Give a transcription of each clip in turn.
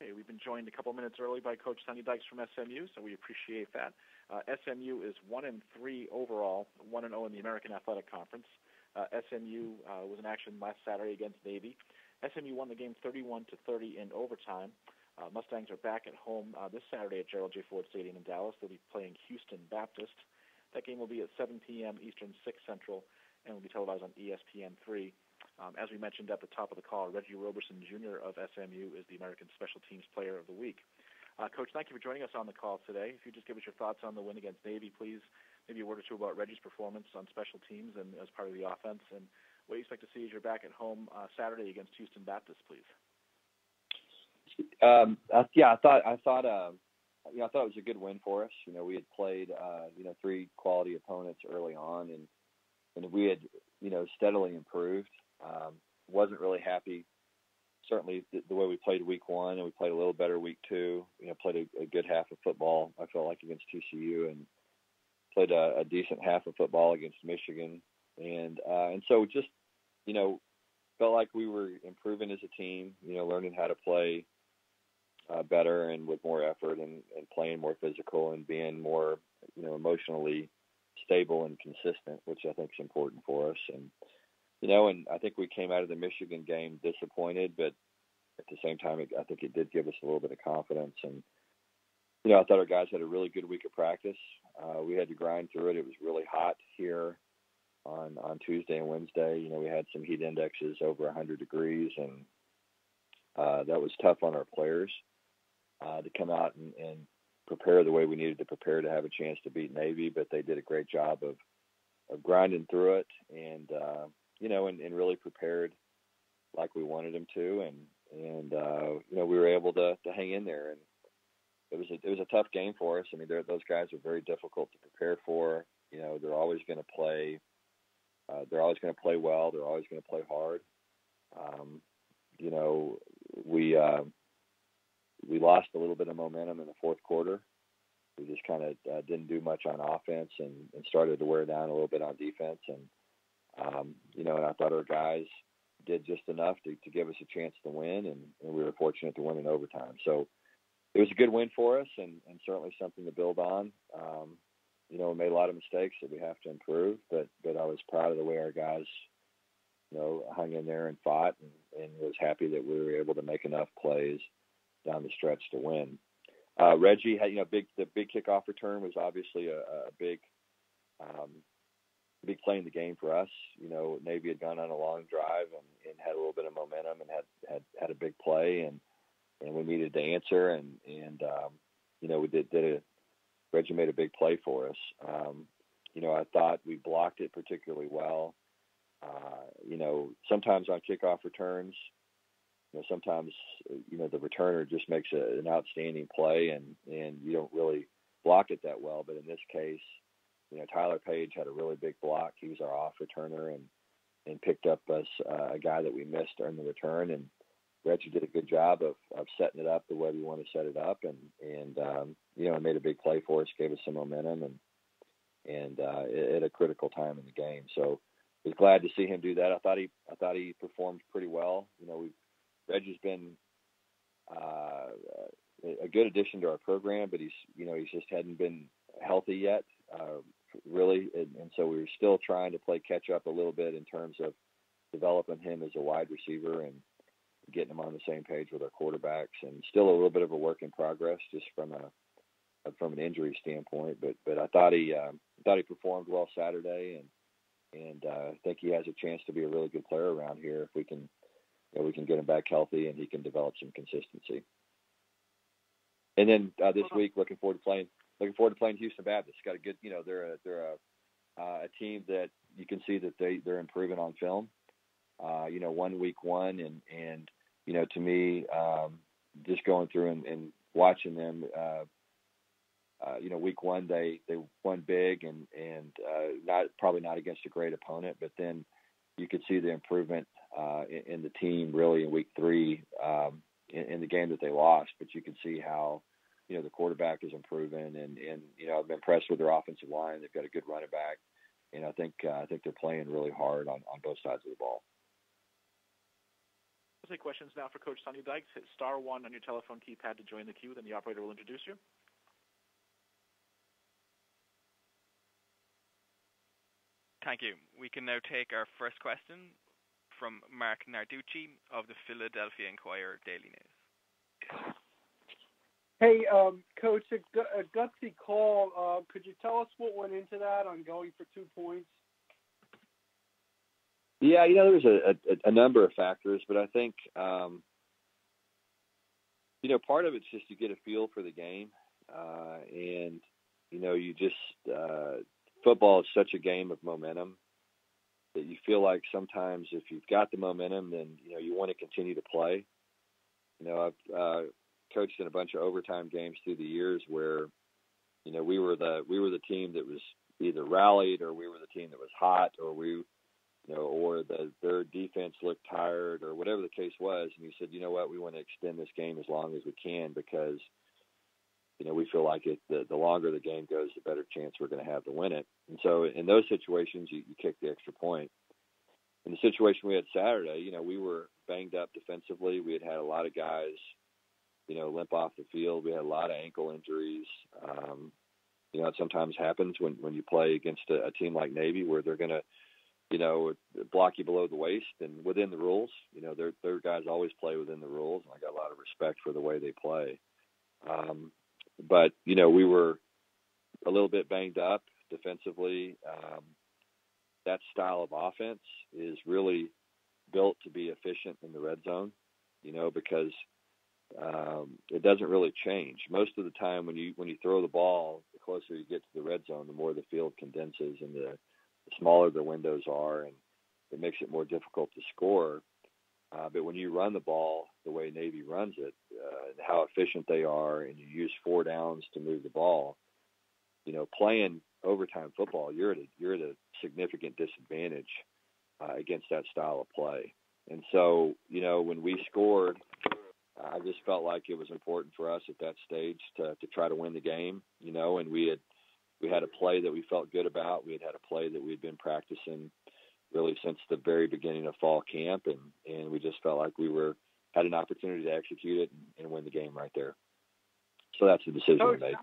Okay, we've been joined a couple minutes early by Coach Sonny Dykes from SMU, so we appreciate that. SMU is 1-3 overall, 1-0 in the American Athletic Conference. SMU was in action last Saturday against Navy. SMU won the game 31-30 in overtime. Mustangs are back at home this Saturday at Gerald J. Ford Stadium in Dallas. They'll be playing Houston Baptist. That game will be at 7 p.m. Eastern, 6 Central, and will be televised on ESPN3. As we mentioned at the top of the call, Reggie Roberson Jr. of SMU is the American Special Teams Player of the Week. Coach, thank you for joining us on the call today. If you just give us your thoughts on the win against Navy, please, maybe a word or two about Reggie's performance on special teams and as part of the offense, and what you expect to see as you're back at home Saturday against Houston Baptist, please. I thought it was a good win for us. We had played 3 quality opponents early on, and we had steadily improved. Wasn't really happy. Certainly the way we played week 1, and we played a little better week 2. Played a good half of football, I felt like, against TCU, and played a decent half of football against Michigan, and so just felt like we were improving as a team. Learning how to play better and with more effort, and playing more physical and being more emotionally stable and consistent, which I think is important for us. And I think we came out of the Michigan game disappointed, but at the same time, I think it did give us a little bit of confidence. And, I thought our guys had a really good week of practice. We had to grind through it. It was really hot here on Tuesday and Wednesday. We had some heat indexes over 100 degrees, and that was tough on our players to come out and prepare the way we needed to prepare to have a chance to beat Navy, but they did a great job of grinding through it, and really prepared like we wanted them to, and we were able to hang in there, and it was a tough game for us. I mean, those guys are very difficult to prepare for. They're always going to play. They're always going to play well. They're always going to play hard. We lost a little bit of momentum in the fourth quarter. We just kind of didn't do much on offense and started to wear down a little bit on defense. And I thought our guys did just enough to give us a chance to win, and we were fortunate to win in overtime. So it was a good win for us, and certainly something to build on. We made a lot of mistakes that we have to improve, but I was proud of the way our guys, hung in there and fought, and was happy that we were able to make enough plays down the stretch to win. Reggie had, the big kickoff return was obviously a big play in the game for us. Navy had gone on a long drive and had a little bit of momentum and had a big play, and we needed to answer, and we did Reggie made a big play for us. I thought we blocked it particularly well. Sometimes on kickoff returns, sometimes the returner just makes an outstanding play, and you don't really block it that well. But in this case, Tyler Page had a really big block. He was our off returner and picked up us a guy that we missed during the return. And Reggie did a good job of setting it up the way we want to set it up, and made a big play for us, gave us some momentum, and at a critical time in the game. So I was glad to see him do that. I thought he performed pretty well. Reggie's been a good addition to our program, but he's just hadn't been healthy yet, really, and so we were still trying to play catch up a little bit in terms of developing him as a wide receiver and getting him on the same page with our quarterbacks, and still a little bit of a work in progress just from an injury standpoint. But I thought he performed well Saturday, and I think he has a chance to be a really good player around here if we can get him back healthy and he can develop some consistency. And then this week, looking forward to playing Houston Baptist. Got a good, they're a team that you can see that they're improving on film. One week one, and to me, just going through and watching them, week one they won big and probably not against a great opponent, but then you could see the improvement in the team really in week 3 in the game that they lost. But you can see how the quarterback is improving, and I've been impressed with their offensive line. They've got a good running back, and I think they're playing really hard on both sides of the ball. We'll take questions now for Coach Sonny Dykes. Hit *1 on your telephone keypad to join the queue. Then the operator will introduce you. Thank you. We can now take our first question from Mark Narducci of the Philadelphia Inquirer Daily News. Hey, Coach, a gutsy call. Could you tell us what went into that on going for 2 points? Yeah, there's a number of factors, but I think, part of it's just you get a feel for the game. And, you just football is such a game of momentum that you feel like sometimes if you've got the momentum, then, you want to continue to play. I've coached in a bunch of overtime games through the years where, we were the team that was either rallied or we were the team that was hot or their defense looked tired or whatever the case was. And you said, you know what, we want to extend this game as long as we can because, we feel like the longer the game goes, the better chance we're going to have to win it. And so in those situations, you kick the extra point. In the situation we had Saturday, we were banged up defensively. We had a lot of guys, limp off the field. We had a lot of ankle injuries. It sometimes happens when you play against a team like Navy where they're going to, block you below the waist and within the rules. Their guys always play within the rules, and I got a lot of respect for the way they play. But, we were a little bit banged up defensively. That style of offense is really built to be efficient in the red zone, because it doesn't really change. Most of the time when you throw the ball, the closer you get to the red zone, the more the field condenses and the smaller the windows are, and it makes it more difficult to score. But when you run the ball the way Navy runs it, and how efficient they are, and you use 4 downs to move the ball, playing overtime football, you're at a significant disadvantage against that style of play. And so, when we scored, I just felt like it was important for us at that stage to try to win the game, and we had a play that we felt good about. We had a play that we'd been practicing really since the very beginning of fall camp, and we just felt like had an opportunity to execute it and win the game right there. So that's the decision we made.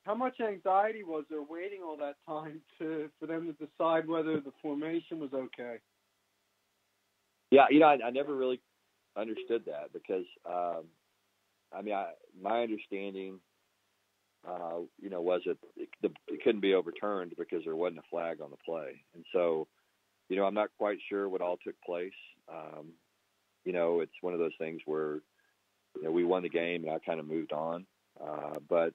How much anxiety was there waiting all that time for them to decide whether the formation was okay? Yeah, I never really understood that because, my understanding, was it couldn't be overturned because there wasn't a flag on the play. And so, I'm not quite sure what all took place. It's one of those things where, we won the game and I kind of moved on. But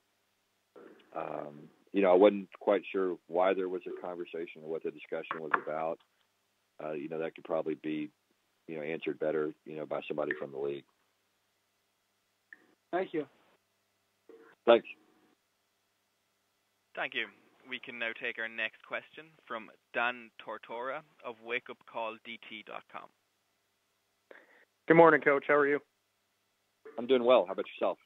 I wasn't quite sure why there was a conversation or what the discussion was about. That could probably be, answered better, by somebody from the league. Thank you. Thanks. Thank you. We can now take our next question from Dan Tortora of wakeupcalldt.com. Good morning, Coach. How are you? I'm doing well. How about yourself?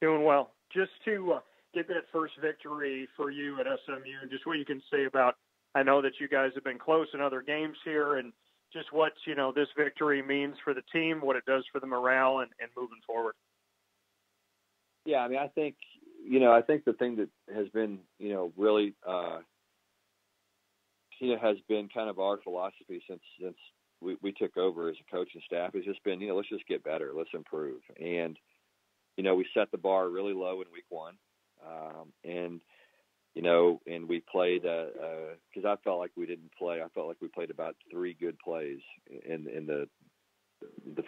Doing well. Just to get that first victory for you at SMU, just what you can say about, I know that you guys have been close in other games here, and just what, this victory means for the team, what it does for the morale and moving forward. Yeah, I think, I think the thing that has been, really, has been kind of our philosophy since we took over as a coaching staff has just been, let's just get better. Let's improve. And, we set the bar really low in week 1. And we played, because I felt like we didn't play. I felt like we played about 3 good plays in the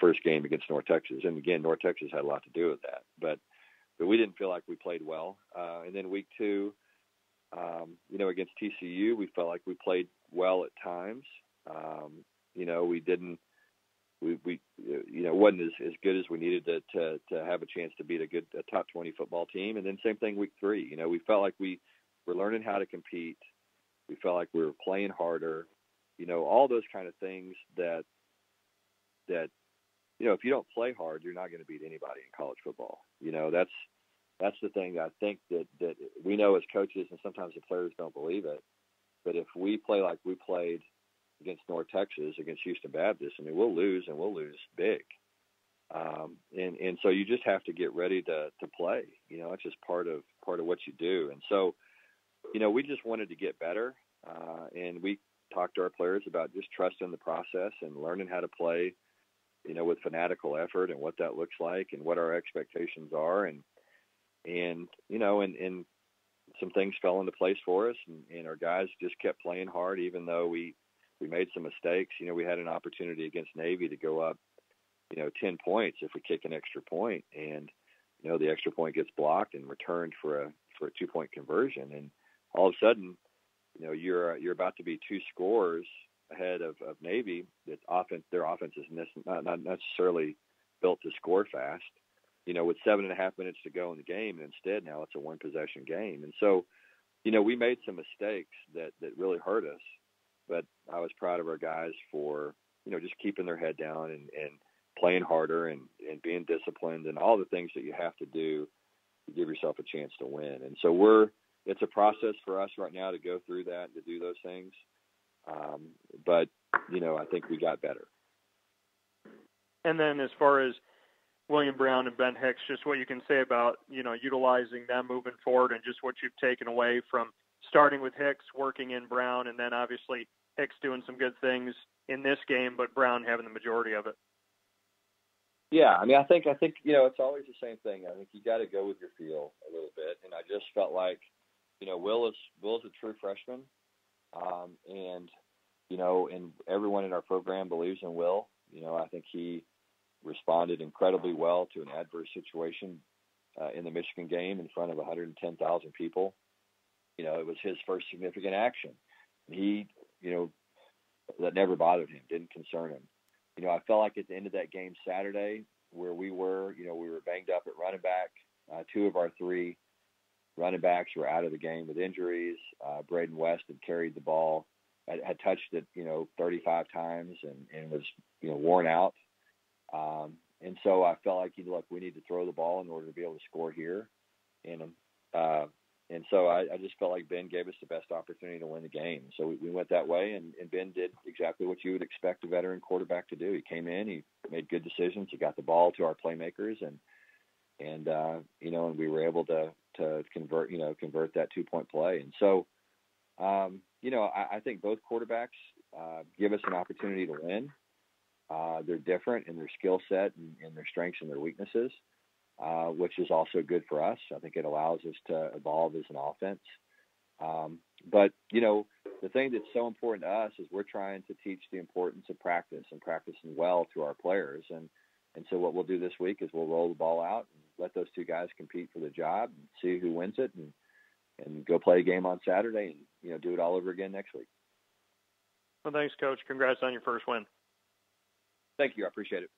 first game against North Texas. And again, North Texas had a lot to do with that. But we didn't feel like we played well. And then week 2, against TCU, we felt like we played well at times. We didn't, wasn't as good as we needed to have a chance to beat a top 20 football team. And then same thing week 3. We felt like we were learning how to compete. We felt like we were playing harder. All those kind of things that if you don't play hard, you're not going to beat anybody in college football. That's the thing I think that we know as coaches, and sometimes the players don't believe it. But if we play like we played, against North Texas, against Houston Baptist, I mean, we'll lose and we'll lose big. And so you just have to get ready to play. You know, it's just part of what you do. And so, you know, we just wanted to get better, and we talked to our players about just trusting the process and learning how to play, you know, with fanatical effort and what that looks like and what our expectations are. And you know, and some things fell into place for us, and our guys just kept playing hard, even though we made some mistakes. You know, we had an opportunity against Navy to go up, you know, 10 points if we kick an extra point, and, you know, the extra point gets blocked and returned for a 2-point conversion. And all of a sudden, you know, you're about to be 2 scores ahead of Navy. Their offense is not necessarily built to score fast, you know, with 7.5 minutes to go in the game. And instead now it's a 1-possession game. And so, you know, we made some mistakes that really hurt us, but I was proud of our guys for, you know, just keeping their head down and playing harder and being disciplined and all the things that you have to do to give yourself a chance to win. And so it's a process for us right now to go through that and to do those things. But, you know, I think we got better. And then as far as William Brown and Ben Hicks, just what you can say about, you know, utilizing them moving forward and just what you've taken away from starting with Hicks, working in Brown, and then obviously Hicks doing some good things in this game, but Brown having the majority of it. Yeah, I mean, I think you know, it's always the same thing. I think you got to go with your feel a little bit, and I just felt like, you know, Will's a true freshman, and you know, and everyone in our program believes in Will. You know, I think he responded incredibly well to an adverse situation in the Michigan game in front of 110,000 people. You know, it was his first significant action. He, you know, that never bothered him, didn't concern him. You know, I felt like at the end of that game Saturday, where we were banged up at running back. 2 of our 3 running backs were out of the game with injuries. Braden West had carried the ball, had touched it, you know, 35 times and was, you know, worn out. And so I felt like, look, we need to throw the ball in order to be able to score here. And so I just felt like Ben gave us the best opportunity to win the game. So we went that way, and Ben did exactly what you would expect a veteran quarterback to do. He came in, he made good decisions, he got the ball to our playmakers, and you know, and we were able to convert that 2-point play. And so, you know, I think both quarterbacks give us an opportunity to win. They're different in their skill set and their strengths and their weaknesses, which is also good for us. I think it allows us to evolve as an offense. But, you know, the thing that's so important to us is we're trying to teach the importance of practice and practicing well to our players. And so what we'll do this week is we'll roll the ball out and let those 2 guys compete for the job and see who wins it, and go play a game on Saturday and, you know, do it all over again next week. Well, thanks, Coach. Congrats on your first win. Thank you. I appreciate it.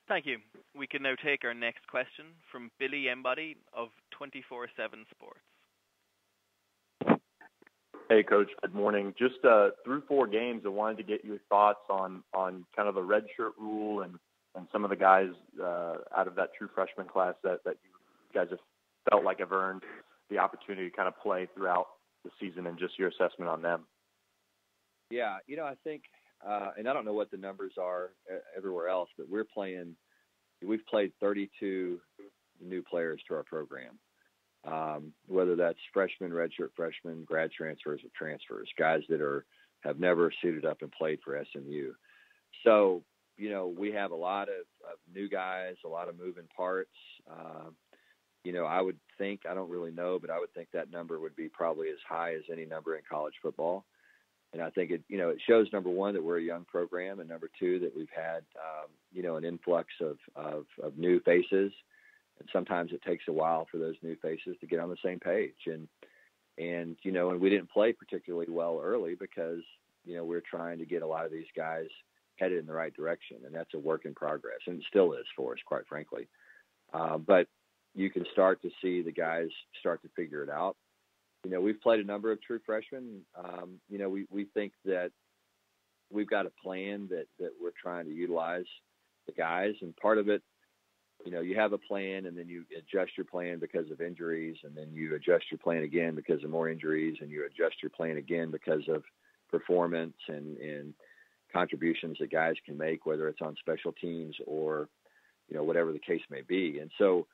Thank you. We can now take our next question from Billy Embody of 24/7 Sports. Hey, Coach. Good morning. Just through 4 games, I wanted to get your thoughts on kind of the redshirt rule and some of the guys out of that true freshman class that you guys have felt like have earned the opportunity to kind of play throughout the season, and just your assessment on them. Yeah, you know, I think, and I don't know what the numbers are everywhere else, but we've played 32 new players to our program, whether that's freshmen, redshirt freshmen, grad transfers, or transfers, guys that have never suited up and played for SMU. So, you know, we have a lot of new guys, a lot of moving parts. You know, I would think, I don't really know, but I would think that number would be probably as high as any number in college football. And I think it shows, number one, that we're a young program, and number two, that we've had, you know, an influx of new faces. And sometimes it takes a while for those new faces to get on the same page. And you know, and we didn't play particularly well early because, you know, we're trying to get a lot of these guys headed in the right direction. And that's a work in progress, and it still is for us, quite frankly. But you can start to see the guys start to figure it out. You know, we've played a number of true freshmen. You know, we think that we've got a plan that we're trying to utilize the guys. And part of it, you know, you have a plan, and then you adjust your plan because of injuries, and then you adjust your plan again because of more injuries, and you adjust your plan again because of performance and contributions that guys can make, whether it's on special teams or, whatever the case may be. And so,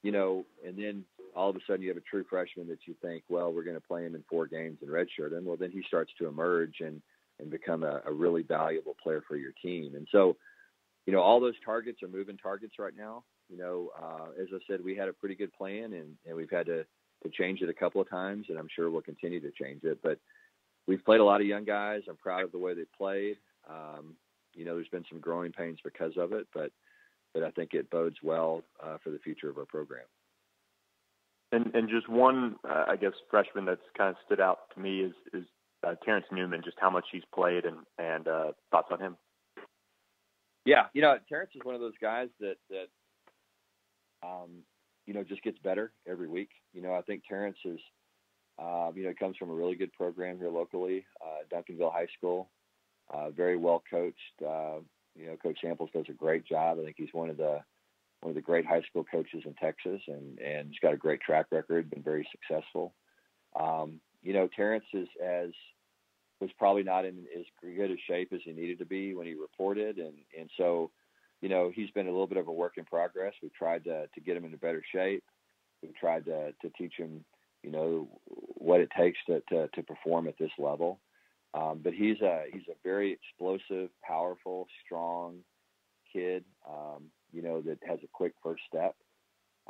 and then all of a sudden you have a true freshman that you think, well, we're going to play him in 4 games and redshirt him. Well, then he starts to emerge and become a really valuable player for your team. And so, all those targets are moving targets right now. As I said, we had a pretty good plan and we've had to change it a couple of times, and I'm sure we'll continue to change it. But we've played a lot of young guys. I'm proud of the way they played. There's been some growing pains because of it, but I think it bodes well for the future of our program. And just one, I guess, freshman that's kind of stood out to me is Terrence Newman, just how much he's played and thoughts on him. Yeah, Terrence is one of those guys that just gets better every week. I think Terrence is, comes from a really good program here locally, Duncanville High School, very well coached. Coach Samples does a great job. I think he's one of the great high school coaches in Texas, and he's got a great track record, been very successful. Terrence was probably not in as good a shape as he needed to be when he reported, and so he's been a little bit of a work in progress. We've tried to get him into better shape. We've tried to teach him what it takes to perform at this level. But he's a very explosive, powerful, strong kid, that has a quick first step.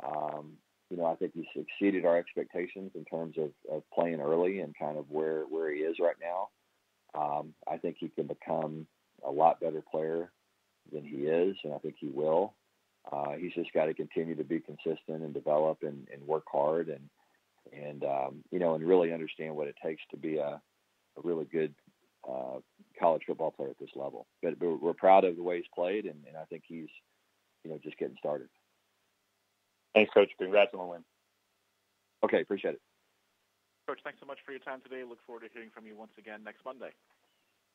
I think he's exceeded our expectations in terms of playing early and kind of where he is right now. I think he can become a lot better player than he is, and I think he will. He's just got to continue to be consistent and develop and work hard and really understand what it takes to be a really good college football player at this level. But we're proud of the way he's played, and I think he's just getting started. Thanks, Coach. Congrats on the win. Okay, appreciate it. Coach, thanks so much for your time today. Look forward to hearing from you once again next Monday.